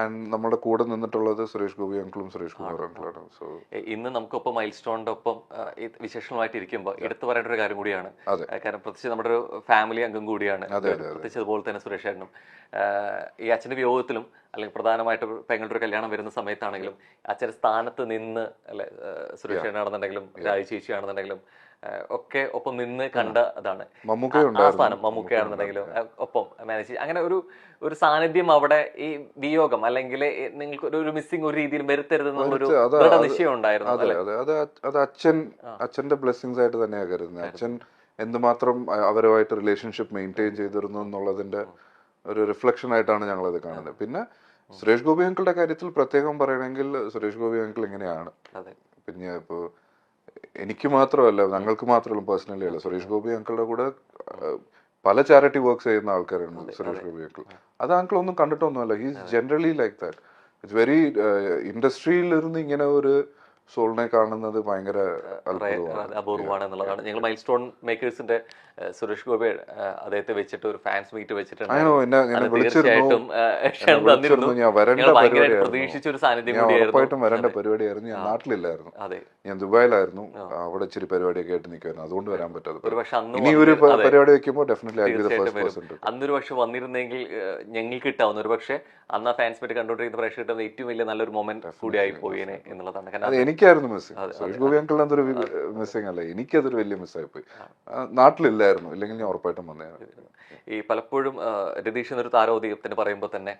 And നമ്മുടെ കൂടെ നിന്നിട്ടുള്ളത് സുരേഷ് ഗോപി അങ്കിളും സുരേഷ് കുമാർ അങ്കിളാണ്. സോ ഇന്ന് നമുക്കൊപ്പം മൈൽ സ്റ്റോണിന്റെ ഒപ്പം വിശേഷങ്ങളായിട്ട് ഇരിക്കുമ്പോൾ എടുത്തു പറയേണ്ട ഒരു കാര്യം കൂടിയാണ്. കാരണം പ്രത്യേകിച്ച് നമ്മുടെ ഒരു ഫാമിലി അംഗം കൂടിയാണ്, പ്രത്യേകിച്ച് അതുപോലെ തന്നെ സുരേഷ് ഏട്ടനും. ഈ അച്ഛന്റെ വിയോഗത്തിലും അല്ലെങ്കിൽ പ്രധാനമായിട്ട് പെങ്ങളുടെ ഒരു കല്യാണം വരുന്ന സമയത്താണെങ്കിലും അച്ഛന്റെ സ്ഥാനത്ത് നിന്ന് അല്ലെ സുരേഷ് ഏട്ടനാണെന്നുണ്ടെങ്കിലും രാജി ചേച്ചിയാണെന്നുണ്ടെങ്കിലും ഒക്കെ ഒപ്പം നിന്ന് കണ്ട അതാണ് ആ സ്ഥാനം. മമ്മൂക്കയാണെന്നുണ്ടെങ്കിലും ഒപ്പം മാനേജ് അങ്ങനെ ഒരു സാന്നിധ്യം അവിടെ ഈ വിയോഗം അല്ലെങ്കിൽ നിങ്ങൾക്ക് ഒരു മിസ്സിംഗ് ഒരു രീതിയിൽ വരുത്തരുതെന്നുള്ളൊരു ദൃഢനിശ്ചയം ഉണ്ടായിരുന്നു. അത് അച്ഛന്റെ ബ്ലെസ്സിങ്സ് ആയിട്ട് തന്നെയാണ് കരുതുന്നത്. അച്ഛൻ എന്തുമാത്രം അവരുമായിട്ട് റിലേഷൻഷിപ്പ് മെയിൻറ്റെയിൻ ചെയ്തിരുന്നു എന്നുള്ളതിന്റെ ഒരു റിഫ്ലക്ഷൻ ആയിട്ടാണ് ഞങ്ങളത് കാണുന്നത്. പിന്നെ സുരേഷ് ഗോപി അങ്കിളുടെ കാര്യത്തിൽ പ്രത്യേകം പറയണമെങ്കിൽ സുരേഷ് ഗോപി അങ്കിൾ ഇങ്ങനെയാണ്. പിന്നെ ഇപ്പോ എനിക്ക് മാത്രമല്ല, ഞങ്ങൾക്ക് മാത്രമല്ല, പേഴ്സണലി അല്ല, സുരേഷ് ഗോപി അങ്കിളുടെ കൂടെ പല ചാരിറ്റി വർക്ക്സ് ചെയ്യുന്ന ആൾക്കാരുണ്ട് സുരേഷ് ഗോപി അങ്കിൾ. അത് അങ്കിൾ ഒന്നും കണ്ടിട്ടൊന്നുമല്ല. He's generally like that. It's very ഇൻഡസ്ട്രിയിലിരുന്ന് ഇങ്ങനെ ഒരു സോളിനെ കാണുന്നത് ഭയങ്കര അപൂർവമാണ് എന്നുള്ളതാണ്. ഞങ്ങൾ മൈൽ സ്റ്റോൺ മേക്കേഴ്സിന്റെ സുരേഷ് ഗോപി അദ്ദേഹത്തെ വെച്ചിട്ട് ഒരു ഫാൻസ് മീറ്റ് വെച്ചിട്ടുണ്ട്. തീർച്ചയായിട്ടും പ്രതീക്ഷിച്ച ഒരു സാന്നിധ്യം ഉറപ്പായിട്ടും വരേണ്ട പരിപാടിയായിരുന്നു. ഞാൻ നാട്ടിലില്ലായിരുന്നു, ഞാൻ ദുബായിലായിരുന്നു. അവിടെ ഇച്ചിരി പരിപാടിയൊക്കെ ആയിട്ട് നിൽക്കുമായിരുന്നു, അതുകൊണ്ട് വരാൻ പറ്റാതെ. ഇനി ഒരു പരിപാടി വെക്കുമ്പോൾ ഡെഫിനറ്റ്ലി അന്നൊരു പക്ഷെ വന്നിരുന്നെങ്കിൽ ഞങ്ങൾക്ക് കിട്ടാവുന്ന ഒരു പക്ഷെ അന്ന് ആ ഫാൻസ് മീറ്റ് കണ്ടുകൊണ്ടിരിക്കുന്ന പ്രേക്ഷകർ കിട്ടുന്ന ഏറ്റവും വലിയ നല്ലൊരു മൊമെന്റ് കൂടിയായി പോയേനെ എന്നുള്ളതാണ്. എനിക്കായിരുന്നു മിസ്സിംഗ്. സുരേഷ് ഗോപി അങ്കിളിന് അതൊരു മിസ്സിംഗ് അല്ല, എനിക്കതൊരു വലിയ മിസ്സായി പോയി. നാട്ടിലില്ലായിരുന്നു, ഇല്ലെങ്കിൽ ഞാൻ ഉറപ്പായിട്ടും വന്നേനെ. ഈ പലപ്പോഴും രതീഷ് എന്നൊരു താരോദയത്തിന് പറയുമ്പോൾ തന്നെ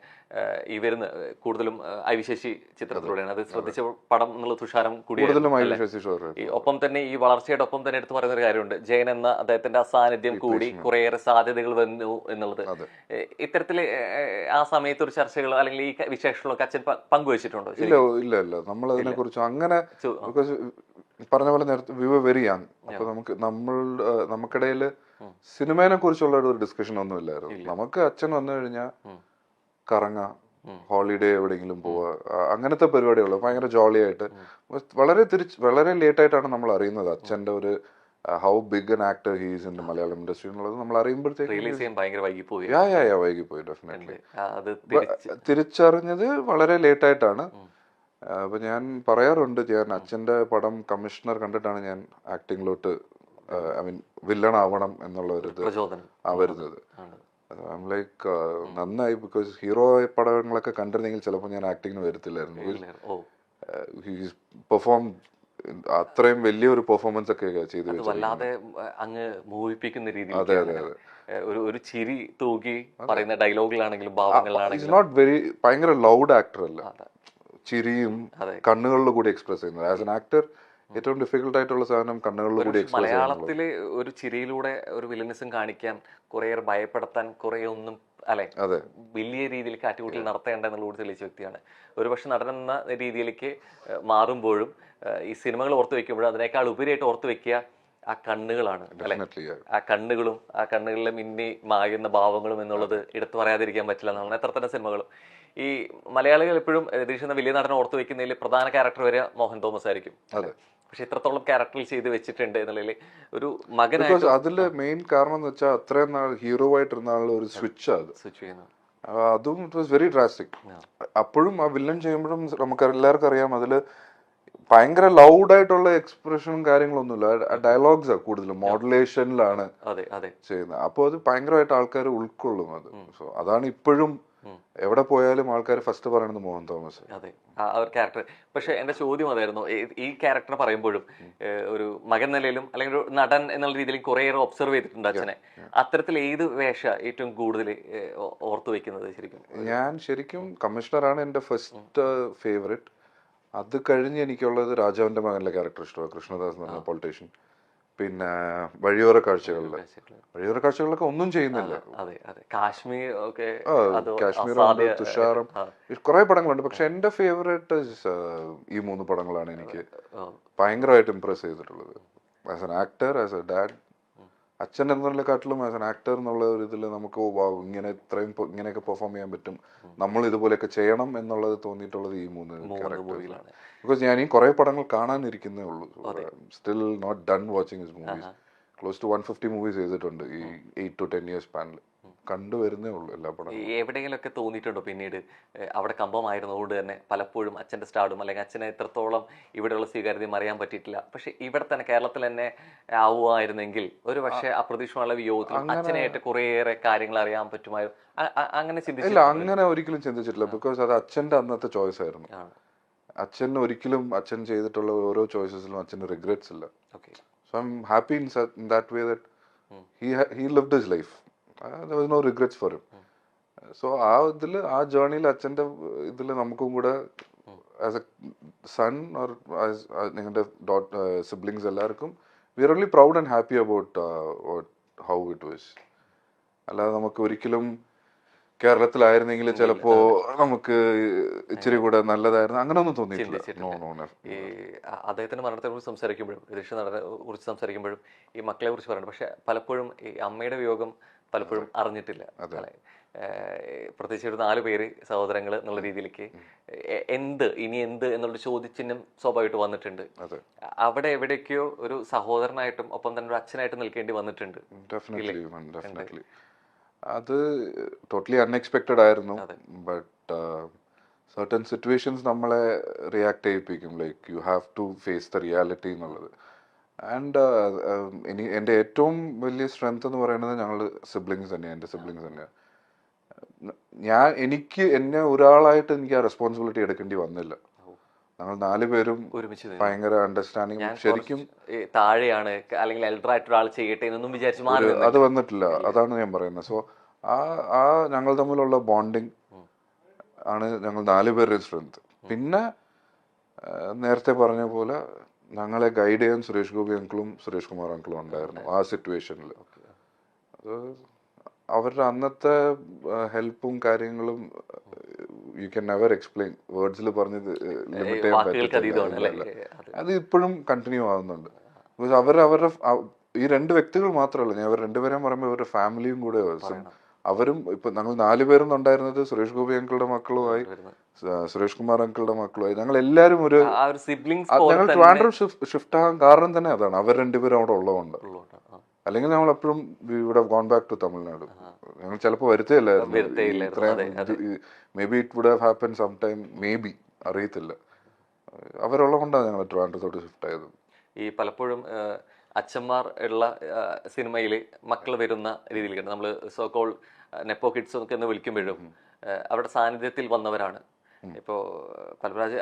ഈ വരുന്ന കൂടുതലും ഐവിശേഷി ചിത്രത്തിലൂടെയാണ്. അത് ശ്രദ്ധിച്ച പടം എന്നുള്ള തുഷാരം കൂടിയാണ്. ഒപ്പം തന്നെ ഈ വളർച്ചയുടെ ഒപ്പം തന്നെ എടുത്തു പറയുന്ന ഒരു കാര്യമുണ്ട്, ജയൻ എന്ന അദ്ദേഹത്തിന്റെ അസാന്നിധ്യം കൂടി കുറേയേറെ സാധ്യതകൾ വന്നു എന്നുള്ളത്. ഇത്തരത്തില് ആ സമയത്ത് ഒരു ചർച്ചകളോ അല്ലെങ്കിൽ ഈ വിശേഷങ്ങളൊക്കെ അച്ഛൻ പങ്കുവച്ചിട്ടുണ്ടോ? ഇല്ല, നമ്മൾ അതിനെ കുറിച്ച് അങ്ങനെ പറഞ്ഞ പോലെ നേരത്തെ വി വർ വെരി യങ്. അപ്പൊ നമുക്കിടയിൽ സിനിമയെ കുറിച്ചുള്ള ഒരു ഡിസ്കഷൻ ഒന്നും ഇല്ലായിരുന്നു. നമുക്ക് അച്ഛൻ വന്നു കഴിഞ്ഞാൽ കറങ്ങാം, ഹോളിഡേ എവിടെയെങ്കിലും പോവുക, അങ്ങനത്തെ പരിപാടികൾ ഭയങ്കര ജോളി ആയിട്ട്. വളരെ ലേറ്റ് ആയിട്ടാണ് നമ്മൾ അറിയുന്നത് അച്ഛന്റെ ഒരു how big an actor he's in Malayalam industry എന്നുള്ളത്. നമ്മൾ അറിയുമ്പോഴത്തേക്ക് വൈകിപ്പോയി. ഡെഫിനറ്റ്ലി തിരിച്ചറിഞ്ഞത് വളരെ ലേറ്റ് ആയിട്ടാണ്. അപ്പൊ ഞാൻ പറയാറുണ്ട്, ഞാൻ അച്ഛന്റെ പടം കമ്മീഷണർ കണ്ടിട്ടാണ് ഞാൻ ആക്ടിങ്ങിലോട്ട് ഐ മീൻ വില്ലൺ ആവണം എന്നുള്ള ഒരു ഇത് വരുന്നത്. ലൈക്ക് നന്നായി, ബിക്കോസ് ഹീറോ പടങ്ങളൊക്കെ കണ്ടിരുന്നെങ്കിൽ ചിലപ്പോൾ ഞാൻ ആക്ടിങ്ങിന് വരത്തില്ലായിരുന്നു. പെർഫോം അത്രയും വലിയൊരു പെർഫോമൻസ് ഒക്കെ ചെയ്തു ഒരു ചിരി തൂക്കി പറയുന്ന ഡയലോഗിലാണെങ്കിലും ഭാവങ്ങളിലാണെങ്കിലും നോട്ട് വെരി ഭയങ്കര ലൗഡ് ആക്ടർ അല്ല, ചിരിയും കണ്ണുകളിൽ കൂടി എക്സ്പ്രസ് ചെയ്യുന്നത്. ആസ് എൻ ആക്ടർ ഏറ്റവും ഡിഫിക്കൽട്ട് ആയിട്ടുള്ള സാധനം കണ്ണുകളിൽ കൂടി എക്സ്പ്രസ് ചെയ്യുന്നത്. മലയാളത്തില് ഒരു ചിരിയിലൂടെ ഒരു വില്ലനിസം കാണിക്കാൻ കുറേയേറെ ഭയപ്പെടുത്താൻ കുറെ ഒന്നും അല്ലെ വലിയ രീതിയിൽ കാറ്റുകൂട്ടിൽ നടത്തേണ്ട എന്നുള്ളത് തെളിയിച്ച വ്യക്തിയാണ്. ഒരുപക്ഷെ നടനെന്ന രീതിയിലേക്ക് മാറുമ്പോഴും ഈ സിനിമകൾ ഓർത്തു വെക്കുമ്പോഴും അതിനേക്കാൾ ഉപരിയായിട്ട് ഓർത്തു വെക്കുക ആ കണ്ണുകളാണ് അല്ലെ. ആ കണ്ണുകളിലെ മിന്നി മായുന്ന ഭാവങ്ങളും എന്നുള്ളത് എടുത്തു പറയാതിരിക്കാൻ പറ്റില്ല എന്നാണ്. എത്ര തന്നെ സിനിമകളും ഈ മലയാളികൾ എപ്പോഴും രതീഷ് എന്ന വലിയ നടനെ ഓർത്തു വെക്കുന്നതിൽ പ്രധാന ക്യാരക്ടർ വരെ മോഹൻ തോമസ് ആയിരിക്കും. പക്ഷെ ഇത്രത്തോളം ക്യാരക്ടറിൽ ചെയ്ത് വെച്ചിട്ടുണ്ട് എന്നുള്ളതിൽ ഒരു മകനായിട്ട് അതില് മെയിൻ കാരണം എന്ന് വെച്ചാൽ അത്രയും നാൾ ഹീറോ ആയിട്ടിരുന്ന ആളുടെ ഒരു സ്വിച്ച് ചെയ്യുന്നത്, അതും ഇറ്റ് വാസ് വെരി ഡ്രാസ്റ്റിക്. അപ്പോഴും ആ വില്ലൻ ചെയ്യുമ്പോഴും നമുക്ക് എല്ലാവർക്കും അറിയാം അതില് ഭയങ്കര ലൗഡായിട്ടുള്ള എക്സ്പ്രഷനും കാര്യങ്ങളൊന്നുമില്ല. ഡയലോഗ്സ് കൂടുതലും മോഡുലേഷനിലാണ് ചെയ്യുന്നത്. അപ്പോൾ അത് ഭയങ്കരമായിട്ട് ആൾക്കാർ ഉൾക്കൊള്ളും അത്. സോ അതാണ് ഇപ്പോഴും എവിടെ പോയാലും ആൾക്കാർ ഫസ്റ്റ് പറയുന്നത് മോഹൻ തോമസ്. അതെ, ആ ഒരു ക്യാരക്ടർ. പക്ഷെ എന്റെ ചോദ്യം അതായിരുന്നു, ഈ ക്യാരക്ടർ പറയുമ്പോഴും ഒരു മകൻ നിലയിലും അല്ലെങ്കിൽ ഒരു നടൻ എന്നുള്ള രീതിയിൽ കുറേയേറെ ഒബ്സർവ് ചെയ്തിട്ടുണ്ട് അച്ഛനെ. അത്തരത്തിൽ ഏത് വേഷ ഏറ്റവും കൂടുതൽ ഓർത്തു വെക്കുന്നത്? ഞാൻ ശരിക്കും കമ്മീഷണറാണ് എന്റെ ഫസ്റ്റ് ഫേവറേറ്റ്. അത് കഴിഞ്ഞ് എനിക്കുള്ളത് രാജാവിന്റെ മകനിലെ ക്യാരക്ടർ ഇഷ്ടമാണ്, കൃഷ്ണദാസ് എന്ന് പറഞ്ഞ പൊളിറ്റീഷ്യൻ. പിന്നെ വഴിയോര കാഴ്ചകളിലൊക്കെ ഒന്നും ചെയ്യുന്നില്ല. കാശ്മീർ, തുഷാറും കുറെ പടങ്ങളുണ്ട്. പക്ഷെ എന്റെ ഫേവറേറ്റ് ഈ 3 പടങ്ങളാണ് എനിക്ക് ഭയങ്കരമായിട്ട് ഇംപ്രസ് ചെയ്തിട്ടുള്ളത്. As an actor, as A dad, അച്ഛൻ എന്നതിനെക്കാട്ടിലും ആസ് എൻ ആക്ടർ എന്നുള്ള ഒരു ഇതിൽ നമുക്ക് ഇങ്ങനെയൊക്കെ പെർഫോം ചെയ്യാൻ പറ്റും, നമ്മൾ ഇതുപോലെയൊക്കെ ചെയ്യണം എന്നുള്ളത് തോന്നിയിട്ടുള്ളത് ഈ 3 ക്യാരക്ടേഴ്സിലാണ്. ബിക്കോസ് ഞാൻ ഈ കുറെ പടങ്ങൾ കാണാനിരിക്കുന്നേ ഉള്ളൂ. Still not done watching his movies. Close to 150 movies ചെയ്തിട്ടുണ്ട് ഈ 8 to 10 years സ്പാനിൽ. കണ്ടുവരുന്നേ ഉള്ളൂ എല്ലാ പടങ്ങളും. എവിടെയെങ്കിലുമൊക്കെ തോന്നിയിട്ടുണ്ടോ പിന്നീട് അവിടെ കമ്പമായിരുന്നതുകൊണ്ട് തന്നെ പലപ്പോഴും അച്ഛൻ്റെ സ്റ്റാർഡും അല്ലെങ്കിൽ അച്ഛനെ എത്രത്തോളം ഇവിടെയുള്ള സ്വീകാര്യതയും അറിയാൻ പറ്റിയിട്ടില്ല, പക്ഷെ ഇവിടെ തന്നെ കേരളത്തിൽ തന്നെ ആവുമായിരുന്നെങ്കിൽ ഒരു പക്ഷേ അപ്രതീക്ഷിതമായ വിയോഗത്തിലും അച്ഛനായിട്ട് കുറേയേറെ കാര്യങ്ങൾ അറിയാൻ പറ്റുമായിരുന്നു, അങ്ങനെ ഇല്ല, ചിന്തിച്ചില്ല? അങ്ങനെ ഒരിക്കലും ചിന്തിച്ചിട്ടില്ല. ബിക്കോസ് അത് അച്ഛന്റെ അന്നത്തെ ചോയ്സ് ആയിരുന്നു. അച്ഛൻ ഒരിക്കലും അച്ഛൻ ചെയ്തിട്ടുള്ള ഓരോ ചോയ്സസിലും അച്ഛന് റിഗ്രറ്റ്സ് ഇല്ല. So I am happy in that way that he lived his life. There was no regrets for him. So ആ ജേർണിയിൽ അച്ഛൻ്റെ ഇതിൽ നമുക്കും കൂടെ ആസ് എ സൺ ഓർ നിങ്ങളുടെ സിബ്ലിങ്സ് എല്ലാവർക്കും we are only proud and happy about how it was. അല്ലാതെ നമുക്ക് ഒരിക്കലും കേരളത്തിലായിരുന്നെങ്കിൽ ചിലപ്പോ നമുക്ക് ഇച്ചിരി കൂടെ നല്ലതായിരുന്നു അങ്ങനെയൊന്നും തോന്നിയിട്ടില്ല. ഈ അദ്ദേഹത്തിന്റെ മരണത്തെ കുറിച്ച് സംസാരിക്കുമ്പോഴും രതീഷ് നടനെ കുറിച്ച് സംസാരിക്കുമ്പോഴും ഈ മക്കളെ കുറിച്ച് പറയുന്നത്, പക്ഷെ പലപ്പോഴും ഈ അമ്മയുടെ വിയോഗം പലപ്പോഴും അറിഞ്ഞിട്ടില്ല. പ്രത്യേകിച്ച് ഒരു 4 പേര് സഹോദരങ്ങൾ എന്നുള്ള രീതിയിലേക്ക് ഇനി എന്ത് എന്നുള്ള ചോദ്യചിഹ്നം സ്വാഭാവികമായിട്ട് വന്നിട്ടുണ്ട്. അവിടെ എവിടേക്കോ ഒരു സഹോദരനായിട്ടും ഒപ്പം തന്നെ ഒരു അച്ഛനായിട്ടും നിൽക്കേണ്ടി വന്നിട്ടുണ്ട്. അത് ടോട്ടലി അൺഎക്സ്പെക്റ്റഡ് ആയിരുന്നു. ബട്ട് സർട്ടൻ സിറ്റുവേഷൻസ് നമ്മളെ റിയാക്ട് ചെയ്യിപ്പിക്കും. Like you have to face the reality എന്നുള്ളത്. ആൻഡ് എൻ്റെ ഏറ്റവും വലിയ സ്ട്രെങ്ത് എന്ന് പറയുന്നത് ഞങ്ങൾ സിബ്ലിങ്സ് തന്നെയാണ്, എൻ്റെ സിബ്ലിങ്സ് തന്നെയാണ്. എന്നെ ഒരാളായിട്ട് എനിക്ക് ആ റെസ്പോൺസിബിലിറ്റി എടുക്കേണ്ടി വന്നില്ല. ഞങ്ങൾ 4 പേരും ഭയങ്കര അണ്ടർസ്റ്റാൻഡിങ്. ശരിക്കും താഴെയാണ് അല്ലെങ്കിൽ എൽഡറായിട്ട് ഒരാൾ ചെയ്യട്ടെ എന്നൊന്നും വിചാരിച്ചു അത് വന്നിട്ടില്ല. അതാണ് ഞാൻ പറയുന്നത്. സോ ആ ഞങ്ങൾ തമ്മിലുള്ള ബോണ്ടിങ് ആണ് ഞങ്ങൾ 4 പേരുടെ സ്ട്രെങ്ത്. പിന്നെ നേരത്തെ പറഞ്ഞ പോലെ ഞങ്ങളെ ഗൈഡ് ചെയ്യാൻ സുരേഷ് ഗോപി അങ്കിളും സുരേഷ് കുമാർ അങ്കിളും ഉണ്ടായിരുന്നു ആ സിറ്റുവേഷനിൽ. അത് അവരുടെ അന്നത്തെ ഹെൽപ്പും കാര്യങ്ങളും യു ക്യാൻ നെവർ എക്സ്പ്ലെയിൻ, വേർഡ്സിൽ പറഞ്ഞ് ലിമിറ്റ് ചെയ്യാൻ പറ്റില്ല. അത് ഇപ്പോഴും കണ്ടിന്യൂ ആവുന്നുണ്ട്. ബിക്കോസ് അവരുടെ ഈ 2 വ്യക്തികൾ മാത്രമല്ല, ഞാൻ അവർ 2 പേരെയും പറയുമ്പോൾ ഇവരുടെ ഫാമിലിയും കൂടെ അവരും. ഇപ്പൊ ഞങ്ങൾ 4 പേരും ഉണ്ടായിരുന്നത് സുരേഷ് ഗോപി അങ്കിളുടെ മക്കളുമായി, സുരേഷ് കുമാർ അങ്കിളുടെ മക്കളുമായി. ഞങ്ങൾ എല്ലാവരും ഞങ്ങൾ ട്രിവാൻഡ്രം ഷിഫ്റ്റ് ആകാൻ കാരണം തന്നെ അതാണ്, അവർ 2 പേരും അവിടെ ഉള്ളതുകൊണ്ട്. അല്ലെങ്കിൽ ഞങ്ങൾ എപ്പോഴും ഇവിടെ ഗോൺ ബാക്ക് ടു തമിഴ്നാട്. ഞങ്ങൾ ചിലപ്പോൾ വരുത്തേയില്ലായിരുന്നു. Maybe it would have happen some time, maybe, അറിയത്തില്ല. അവരുള്ളതുകൊണ്ടാണ് ഞങ്ങൾ ട്രിവാൻഡ്രത്തോട്ട് ഷിഫ്റ്റ് ആയത്. ഈ പലപ്പോഴും അച്ഛന്മാർ ഉള്ള സിനിമയിൽ മക്കൾ വരുന്ന രീതിയിലേക്ക് നമ്മൾ സോകോൾ നെപ്പോ കിഡ്സ് ഒക്കെ എന്ന് വിളിക്കുമ്പോഴും അവരുടെ സാന്നിധ്യത്തിൽ വന്നവരാണ്. ഇപ്പോ പൽരാജ്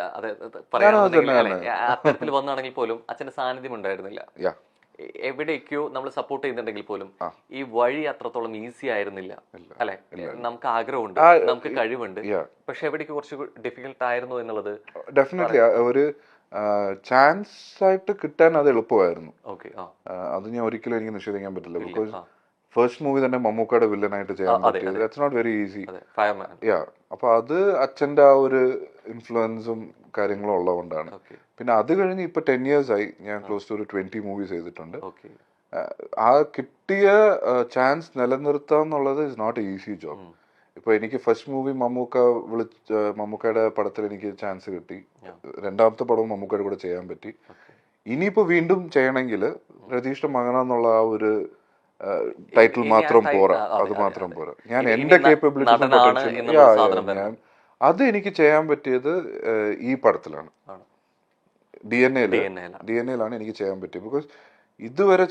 അത്തരത്തിൽ വന്നാണെങ്കിൽ പോലും അച്ഛന്റെ സാന്നിധ്യം ഉണ്ടായിരുന്നില്ല. എവിടേക്കോ നമ്മൾ സപ്പോർട്ട് ചെയ്യുന്നുണ്ടെങ്കിൽ പോലും ഈ വഴി അത്രത്തോളം ഈസി ആയിരുന്നില്ല, അല്ലെ? നമുക്ക് ആഗ്രഹമുണ്ട്, നമുക്ക് കഴിവുണ്ട്, പക്ഷെ എവിടേക്ക് കുറച്ച് ഡിഫിക്കൽട്ട് ആയിരുന്നു എന്നുള്ളത് ഡെഫിനറ്റ്ലി ഒരു ചാൻസ് ആയിട്ട് കിട്ടാൻ അത് എളുപ്പമായിരുന്നു. അത് ഞാൻ ഒരിക്കലും എനിക്ക് നിഷേധിക്കാൻ പറ്റില്ല. ബിക്കോസ് ഫസ്റ്റ് മൂവി തന്നെ മമ്മൂക്കയുടെ വില്ലനായിട്ട് ചെയ്യാൻ പറ്റിയത് ഇറ്റ്സ് നോട്ട് വെരി ഈസി. അപ്പൊ അത് അച്ഛന്റെ ആ ഒരു ഇൻഫ്ലുവൻസും കാര്യങ്ങളും ഉള്ളതുകൊണ്ടാണ്. പിന്നെ അത് കഴിഞ്ഞ് ഇപ്പൊ 10 years ആയി ഞാൻ ക്ലോസ് ടു ഒരു 20 മൂവീസ് ചെയ്തിട്ടുണ്ട്. ആ കിട്ടിയ ചാൻസ് നിലനിർത്തുക എന്നുള്ളത് ഇസ് നോട്ട് ഈസി ജോബ്. ഇപ്പൊ എനിക്ക് ഫസ്റ്റ് മൂവി മമ്മൂക്കയുടെ പടത്തിൽ എനിക്ക് ചാൻസ് കിട്ടി. 2ാമത്തെ പടവും മമ്മൂക്കയുടെ കൂടെ ചെയ്യാൻ പറ്റി. ഇനിയിപ്പോ വീണ്ടും ചെയ്യണമെങ്കിൽ രതീഷിന്റെ മകനാന്നുള്ള ആ ഒരു ടൈറ്റിൽ മാത്രം പോരാ, അത് മാത്രം പോരാ. ഞാൻ എന്റെ കേപ്പബിലിറ്റീസും പൊട്ടൻഷ്യൽ അത് എനിക്ക് ചെയ്യാൻ പറ്റിയത് ഈ പടത്തിലാണ്. DNA-ലാണ് എനിക്ക് ചെയ്യാൻ പറ്റിയത്. ബിക്കോസ് ഇതുവരെ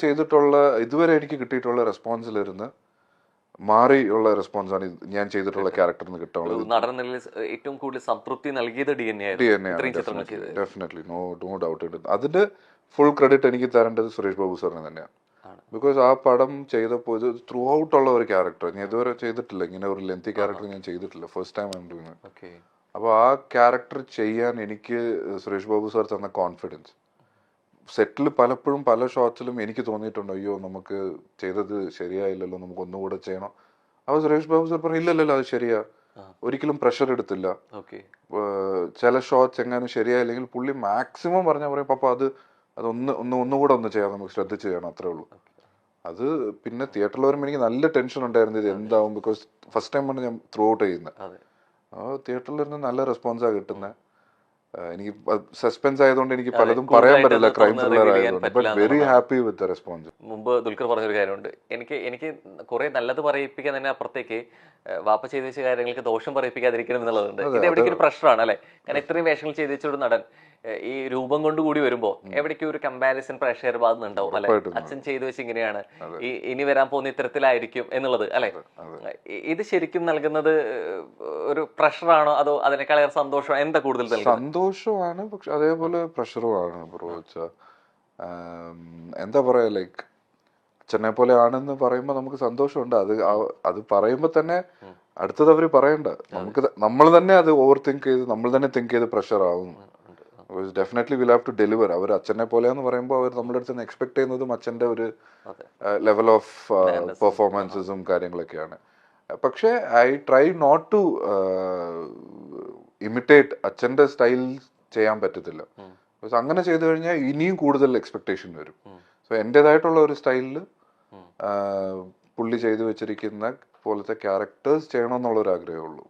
എനിക്ക് കിട്ടിയിട്ടുള്ള റെസ്പോൺസിലിരുന്ന് മാറിയുള്ള റെസ്പോൺസാണ് ഞാൻ ചെയ്തിട്ടുള്ള ക്യാരക്ടറിന് കിട്ടാനുള്ളത്. ഏറ്റവും കൂടുതൽ സംതൃപ്തി നൽകിയത് DNA. ഡെഫിനറ്റ്ലി, നോ ഡൗട്ട് ഇട്ട്. അതിന്റെ ഫുൾ ക്രെഡിറ്റ് എനിക്ക് തരേണ്ടത് സുരേഷ് ബാബു സാറിന് തന്നെയാണ്. ബിക്കോസ് ആ പടം ചെയ്തപ്പോൾ ഇത് ത്രൂ ഔട്ട് ഉള്ള ഒരു ക്യാരക്ടർ ഞാൻ ഇതുവരെ ചെയ്തിട്ടില്ല. ഇങ്ങനെ ഒരു ലെങ്തി ക്യാരക്ടർ ഞാൻ ചെയ്തിട്ടില്ല. First time I am doing it. അപ്പോൾ ആ ക്യാരക്ടർ ചെയ്യാൻ എനിക്ക് സുരേഷ് ബാബു സാർ തന്ന കോൺഫിഡൻസ്. സെറ്റിൽ പലപ്പോഴും പല ഷോട്ട്സിലും എനിക്ക് തോന്നിയിട്ടുണ്ട്, അയ്യോ നമുക്ക് ചെയ്തത് ശരിയായില്ലല്ലോ, നമുക്ക് ഒന്നുകൂടെ ചെയ്യണം. അപ്പോൾ സുരേഷ് ബാബു സാർ പറഞ്ഞു ഇല്ലല്ലോ അത് ശരിയാ, ഒരിക്കലും പ്രഷർ എടുത്തില്ല. ചില ഷോട്ട്സ് എങ്ങാനും ശരിയായില്ലെങ്കിൽ പുള്ളി മാക്സിമം പറഞ്ഞാൽ പറയും പപ്പ ഒന്നുകൂടെ ചെയ്യാം, നമുക്ക് ശ്രദ്ധിച്ച് ചെയ്യണം, അത്രേ ഉള്ളൂ. അത് പിന്നെ തിയേറ്ററിൽ വരുമ്പോൾ എനിക്ക് നല്ല ടെൻഷൻ ഉണ്ടായിരുന്നു ഇത് എന്താവും. ബിക്കോസ് ഫസ്റ്റ് ടൈമാണ് ഞാൻ ത്രൂ ഔട്ട് ചെയ്യുന്നത്. തിയേറ്ററിൽ നിന്ന് നല്ല റെസ്പോൺസാണ് കിട്ടുന്നത്. എനിക്ക് സസ്പെൻസ് ആയതുകൊണ്ട് എനിക്ക് പലതും പറയാൻ കൂടുതലായിട്ട് പറ്റില്ല, അത് ക്രൈം തുറന്ന് ത്രില്ലർ reveal ചെയ്യാൻ ആയതുകൊണ്ട്. ബട്ട് പറ്റില്ല വെരി എന്നുള്ളതാണ്. Happy with the response. മുമ്പ് ദുൽഖർ പറഞ്ഞൊരു കാര്യമുണ്ട്, എനിക്ക് കുറെ നല്ലത് പറയിപ്പിക്കാൻ തന്നെ അപ്പുറത്തേക്ക് വാപ്പ ചെയ്തു വെച്ച കാര്യങ്ങൾക്ക് ദോഷം പറയിപ്പിക്കാതിരിക്കണം എന്നുള്ളതുണ്ട്. ഇത് എവിടേക്ക് ഒരു പ്രഷറാണ് അല്ലെ? കാരണം ഇത്രയും വേഷങ്ങൾ ചെയ്തു വെച്ച ഒരു നടൻ ഈ രൂപം കൊണ്ട് കൂടി വരുമ്പോ എവിടേക്കും ഒരു കമ്പാരിസൺ പ്രഷർ ഭാഗത്തുണ്ടാവും അല്ലെ? അച്ഛൻ ചെയ്തു വെച്ച് ഇങ്ങനെയാണ്, ഇനി വരാൻ പോകുന്ന ഇത്തരത്തിലായിരിക്കും എന്നുള്ളത് അല്ലെ? ഇത് ശരിക്കും നൽകുന്നത് ഒരു പ്രഷറാണോ അതോ അതിനേക്കാളേറെ സന്തോഷം? എന്താ കൂടുതൽ നൽകുന്നത്? സന്തോഷമാണ്, പക്ഷെ അതേപോലെ പ്രഷറുമാണ് ബ്രോ. എന്താ പറയാ, ലൈക്ക് അച്ഛനെ പോലെ ആണെന്ന് പറയുമ്പോൾ നമുക്ക് സന്തോഷമുണ്ട്. അത് പറയുമ്പോൾ തന്നെ അടുത്തത് അവര് പറയണ്ട, നമ്മൾ തന്നെ അത് ഓവർ തിങ്ക് ചെയ്ത് നമ്മൾ തന്നെ തിങ്ക് ചെയ്ത് പ്രഷർ ആവും. Definitely will have to deliver. അവർ അച്ഛനെ പോലെയെന്ന് പറയുമ്പോൾ അവർ നമ്മുടെ അടുത്ത് നിന്ന് എക്സ്പെക്ട് ചെയ്യുന്നതും അച്ഛന്റെ ഒരു ലെവൽ ഓഫ് പെർഫോമൻസസും കാര്യങ്ങളൊക്കെയാണ്. പക്ഷെ I try not to imitate. അച്ഛന്റെ സ്റ്റൈൽ ചെയ്യാൻ പറ്റത്തില്ല. അങ്ങനെ ചെയ്തു കഴിഞ്ഞാൽ ഇനിയും കൂടുതൽ എക്സ്പെക്ടേഷൻ വരും. സോ എന്റേതായിട്ടുള്ള ഒരു സ്റ്റൈലിൽ പുള്ളി ചെയ്തു വെച്ചിരിക്കുന്ന പോലത്തെ ക്യാരക്ടേഴ്സ് ചെയ്യണമെന്നുള്ളൊരു ആഗ്രഹമേ ഉള്ളൂ.